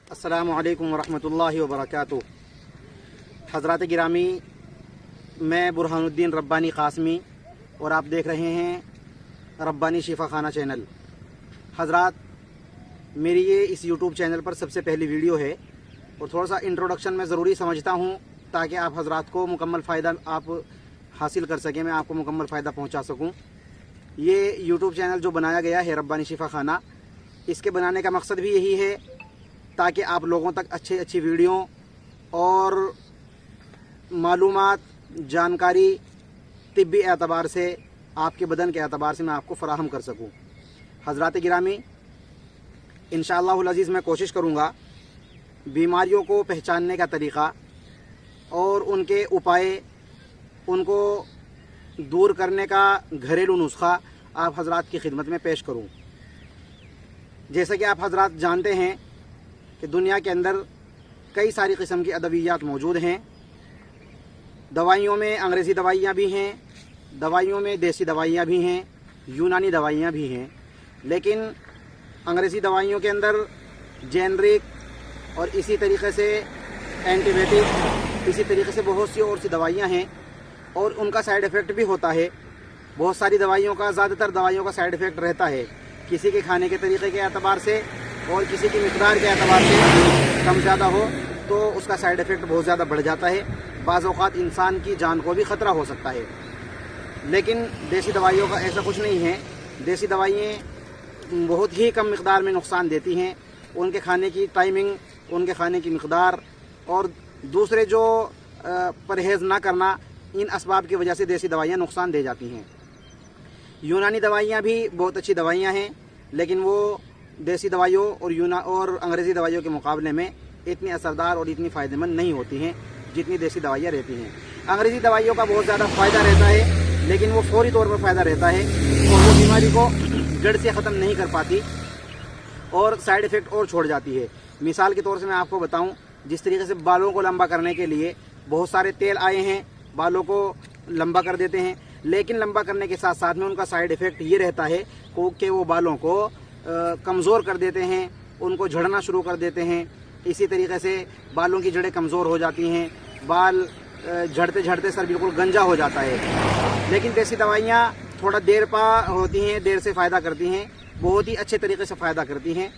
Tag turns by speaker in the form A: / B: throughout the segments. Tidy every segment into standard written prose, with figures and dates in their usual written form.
A: अस्सलामु अलैकुम वरहमतुल्लाहि वबरकातुह। हज़रात गिरामी, मैं बुरहानुद्दीन रब्बानी क़ासमी और आप देख रहे हैं रब्बानी शिफा खाना चैनल। हज़रात, मेरी ये इस यूट्यूब चैनल पर सबसे पहली वीडियो है और थोड़ा सा इंट्रोडक्शन मैं ज़रूरी समझता हूँ ताकि आप हज़रात को मुकम्मल फ़ायदा आप हासिल कर सकें, मैं आपको मुकम्मल फ़ायदा पहुँचा सकूँ। ये यूट्यूब चैनल जो बनाया गया है रब्बानी शिफा खाना, इसके बनाने का मकसद भी यही है ताकि आप लोगों तक अच्छी वीडियो और मालूमात, जानकारी तिब्बी एतबार से, आपके बदन के एतबार से मैं आपको फ़राहम कर सकूं। हज़रात गिरामी, इंशाअल्लाहुल अज़ीज़ मैं कोशिश करूंगा बीमारियों को पहचानने का तरीक़ा और उनके उपाय, उनको दूर करने का घरेलू नुस्खा आप हज़रात की खिदमत में पेश करूं। जैसा कि आप हज़रात जानते हैं कि दुनिया के अंदर कई सारी किस्म की अदवियात मौजूद हैं। दवाइयों में अंग्रेज़ी दवाइयाँ भी हैं, दवाइयों में देसी दवाइयाँ भी हैं, यूनानी दवाइयाँ भी हैं। लेकिन अंग्रेज़ी दवाइयों के अंदर जेनरिक और इसी तरीक़े से एंटीबायोटिक, इसी तरीक़े से बहुत सी और सी दवाइयाँ हैं और उनका साइड इफ़ेक्ट भी होता है। बहुत सारी दवाइयों का, ज़्यादातर दवाइयों का साइड इफ़ेक्ट रहता है, किसी के खाने के तरीक़े के एतबार से और किसी की मिक़दार के एतबार से कम ज़्यादा हो तो उसका साइड इफ़ेक्ट बहुत ज़्यादा बढ़ जाता है। बाज़ औक़ात इंसान की जान को भी ख़तरा हो सकता है। लेकिन देसी दवाइयों का ऐसा कुछ नहीं है। देसी दवाइयाँ बहुत ही कम मिक़दार में नुकसान देती हैं। उनके खाने की टाइमिंग, उनके खाने की मिक़दार और दूसरे जो परहेज़ ना करना, इन असबाब की वजह से देसी दवाइयाँ नुकसान दे जाती हैं। यूनानी दवाइयाँ भी बहुत अच्छी दवाइयाँ हैं, लेकिन वो देसी दवाइयों और अंग्रेज़ी दवाइयों के मुकाबले में इतनी असरदार और इतनी फ़ायदेमंद नहीं होती हैं जितनी देसी दवाइयाँ रहती हैं। अंग्रेज़ी दवाइयों का बहुत ज़्यादा फ़ायदा रहता है, लेकिन वो फौरी तौर पर फ़ायदा रहता है और वो बीमारी को जड़ से ख़त्म नहीं कर पाती और साइड इफ़ेक्ट और छोड़ जाती है। मिसाल के तौर से मैं आपको बताऊं, जिस तरीके से बालों को लंबा करने के लिए बहुत सारे तेल आए हैं, बालों को लंबा कर देते हैं, लेकिन लंबा करने के साथ साथ में उनका साइड इफ़ेक्ट ये रहता है कि वो बालों को कमज़ोर कर देते हैं, उनको झड़ना शुरू कर देते हैं। इसी तरीके से बालों की जड़ें कमज़ोर हो जाती हैं, बाल झड़ते झड़ते सर बिल्कुल गंजा हो जाता है। लेकिन देसी दवाइयाँ थोड़ा देर पा होती हैं, देर से फ़ायदा करती हैं, बहुत ही अच्छे तरीके से फ़ायदा करती हैं।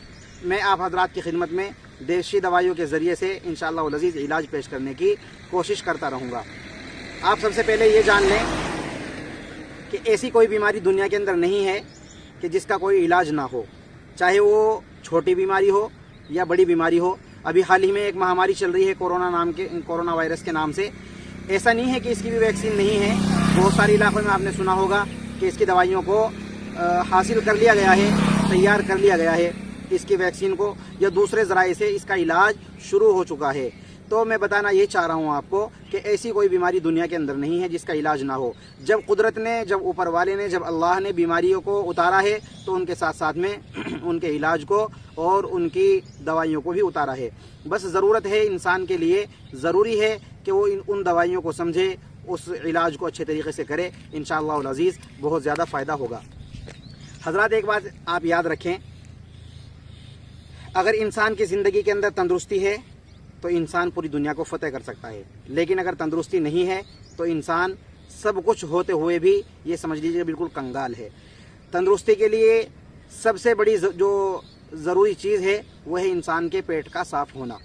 A: मैं आप हज़रात की खिदमत में देसी दवाइयों के ज़रिए से इंशाअल्लाह अज़ीज़ इलाज पेश करने की कोशिश करता रहूँगा। आप सबसे पहले ये जान लें कि ऐसी कोई बीमारी दुनिया के अंदर नहीं है कि जिसका कोई इलाज ना हो, चाहे वो छोटी बीमारी हो या बड़ी बीमारी हो। अभी हाल ही में एक महामारी चल रही है कोरोना वायरस के नाम से। ऐसा नहीं है कि इसकी भी वैक्सीन नहीं है। बहुत सारे इलाकों में आपने सुना होगा कि इसकी दवाइयों को हासिल कर लिया गया है, तैयार कर लिया गया है, इसकी वैक्सीन को, या दूसरे ज़राए से इसका इलाज शुरू हो चुका है। तो मैं बताना ये चाह रहा हूँ आपको कि ऐसी कोई बीमारी दुनिया के अंदर नहीं है जिसका इलाज ना हो। जब कुदरत ने, जब ऊपर वाले ने, जब अल्लाह ने बीमारियों को उतारा है तो उनके साथ साथ में उनके इलाज को और उनकी दवाइयों को भी उतारा है। बस ज़रूरत है इंसान के लिए, ज़रूरी है कि वो उन दवाइयों को समझे, उस इलाज को अच्छे तरीके से करे। इंशाअल्लाह अज़ीज़ बहुत ज़्यादा फ़ायदा होगा। हज़रात, एक बात आप याद रखें, अगर इंसान की ज़िंदगी के अंदर तंदुरुस्ती है तो इंसान पूरी दुनिया को फतेह कर सकता है। लेकिन अगर तंदुरुस्ती नहीं है तो इंसान सब कुछ होते हुए भी ये समझ लीजिए बिल्कुल कंगाल है। तंदुरुस्ती के लिए सबसे बड़ी जो ज़रूरी चीज़ है वह है इंसान के पेट का साफ़ होना।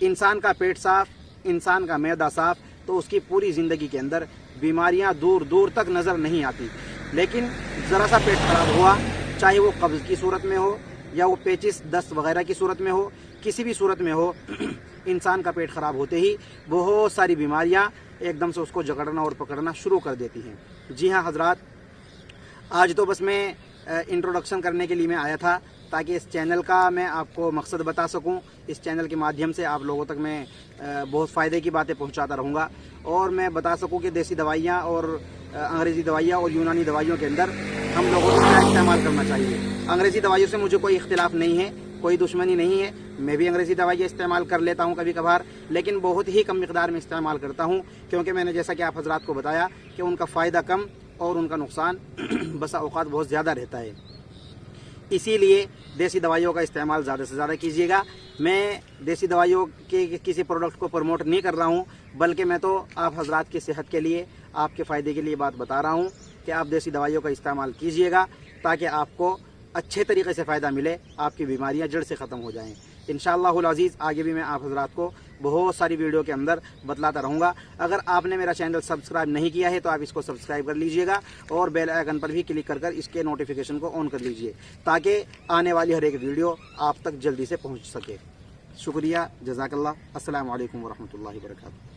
A: इंसान का पेट साफ़, इंसान का मैदा साफ़, तो उसकी पूरी ज़िंदगी के अंदर बीमारियां दूर दूर तक नज़र नहीं आती। लेकिन ज़रा सा पेट ख़राब हुआ, चाहे वो कब्ज़ की सूरत में हो या वो पेचिस, दस्त वगैरह की सूरत में हो, किसी भी सूरत में हो, इंसान का पेट ख़राब होते ही बहुत सारी बीमारियां एकदम से उसको जकड़ना और पकड़ना शुरू कर देती हैं। जी हाँ हज़रात, आज तो बस मैं इंट्रोडक्शन करने के लिए मैं आया था ताकि इस चैनल का मैं आपको मकसद बता सकूं। इस चैनल के माध्यम से आप लोगों तक मैं बहुत फ़ायदे की बातें पहुंचाता रहूँगा और मैं बता सकूं कि देसी दवाइयाँ और अंग्रेज़ी दवाइयाँ और यूनानी दवाइयों के अंदर हम लोगों को क्या इस्तेमाल करना चाहिए। अंग्रेज़ी दवाइयों से मुझे कोई इख्तिलाफ़ नहीं है, कोई दुश्मनी नहीं है। मैं भी अंग्रेज़ी दवाइयाँ इस्तेमाल कर लेता हूँ कभी कभार, लेकिन बहुत ही कम मिक़दार में इस्तेमाल करता हूँ, क्योंकि मैंने जैसा कि आप हज़रात को बताया कि उनका फ़ायदा कम और उनका नुकसान बसा औक़ात बहुत ज़्यादा रहता है। اسی لیے دیسی دوائیوں کا استعمال زیادہ سے زیادہ کیجیے گا. میں دیسی دوائیوں کے کسی پروڈکٹ کو پروموٹ نہیں کر رہا ہوں، بلکہ میں تو آپ حضرات کی صحت کے لیے، آپ کے فائدے کے لیے بات بتا رہا ہوں کہ آپ دیسی دوائیوں کا استعمال کیجیے گا تاکہ آپ کو اچھے طریقے سے فائدہ ملے، آپ کی بیماریاں جڑ سے ختم ہو جائیں. انشاءاللہ العزیز آگے بھی میں آپ حضرات کو بہت ساری ویڈیو کے اندر بتلاتا رہوں گا. اگر آپ نے میرا چینل سبسکرائب نہیں کیا ہے تو آپ اس کو سبسکرائب کر لیجئے گا اور بیل آئیکن پر بھی کلک کر اس کے نوٹیفیکیشن کو آن کر لیجئے تاکہ آنے والی ہر ایک ویڈیو آپ تک جلدی سے پہنچ سکے. شکریہ، جزاک اللہ. السلام علیکم ورحمۃ اللہ وبرکاتہ.